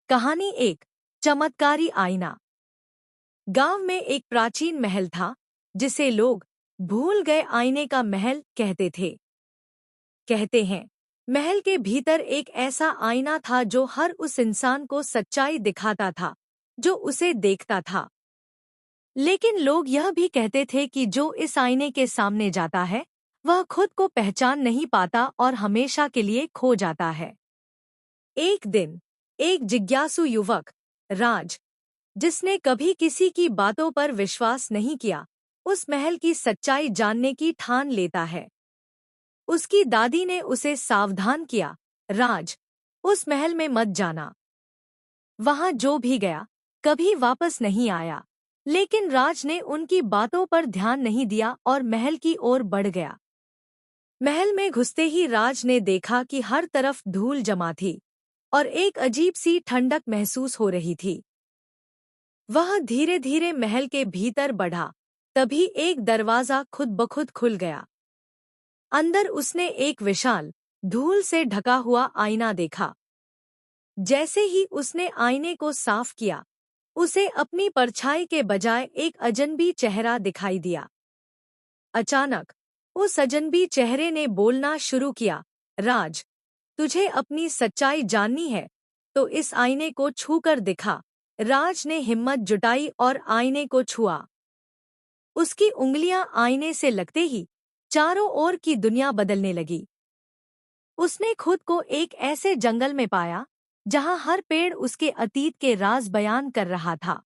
कहानी एक चमत्कारी आईना। गांव में एक प्राचीन महल था जिसे लोग भूल गए आईने का महल कहते थे। कहते हैं महल के भीतर एक ऐसा आईना था जो हर उस इंसान को सच्चाई दिखाता था जो उसे देखता था। लेकिन लोग यह भी कहते थे कि जो इस आईने के सामने जाता है वह खुद को पहचान नहीं पाता और हमेशा के लिए खो जाता है। एक दिन एक जिज्ञासु युवक राज, जिसने कभी किसी की बातों पर विश्वास नहीं किया, उस महल की सच्चाई जानने की ठान लेता है। उसकी दादी ने उसे सावधान किया, राज, उस महल में मत जाना। वहां जो भी गया कभी वापस नहीं आया। लेकिन राज ने उनकी बातों पर ध्यान नहीं दिया और महल की ओर बढ़ गया। महल में घुसते ही राज ने देखा कि हर तरफ धूल जमा थी और एक अजीब सी ठंडक महसूस हो रही थी। वह धीरे धीरे महल के भीतर बढ़ा, तभी एक दरवाजा खुद ब खुद खुल गया। अंदर उसने एक विशाल, धूल से ढका हुआ आईना देखा। जैसे ही उसने आईने को साफ किया, उसे अपनी परछाई के बजाय एक अजनबी चेहरा दिखाई दिया। अचानक उस अजनबी चेहरे ने बोलना शुरू किया, राज, तुझे अपनी सच्चाई जाननी है तो इस आईने को छूकर दिखा। राज ने हिम्मत जुटाई और आईने को छुआ। उसकी उंगलियां आईने से लगते ही चारों ओर की दुनिया बदलने लगी। उसने खुद को एक ऐसे जंगल में पाया जहां हर पेड़ उसके अतीत के राज बयान कर रहा था।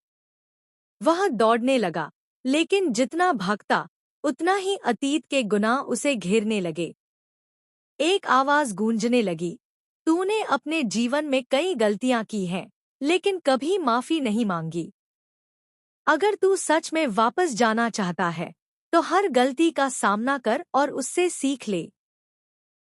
वह दौड़ने लगा, लेकिन जितना भागता उतना ही अतीत के गुनाह उसे घेरने लगे। एक आवाज गूंजने लगी, तूने अपने जीवन में कई गलतियां की हैं, लेकिन कभी माफी नहीं मांगी। अगर तू सच में वापस जाना चाहता है तो हर गलती का सामना कर और उससे सीख ले।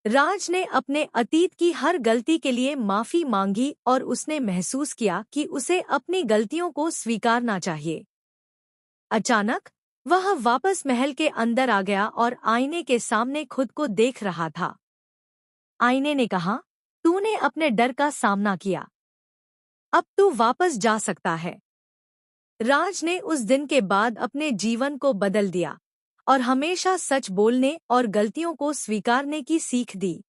राज ने अपने अतीत की हर गलती के लिए माफी मांगी और उसने महसूस किया कि उसे अपनी गलतियों को स्वीकारना चाहिए। अचानक वह वापस महल के अंदर आ गया और आईने के सामने खुद को देख रहा था। आईने ने कहा, तूने अपने डर का सामना किया, अब तू वापस जा सकता है। राज ने उस दिन के बाद अपने जीवन को बदल दिया और हमेशा सच बोलने और गलतियों को स्वीकारने की सीख दी।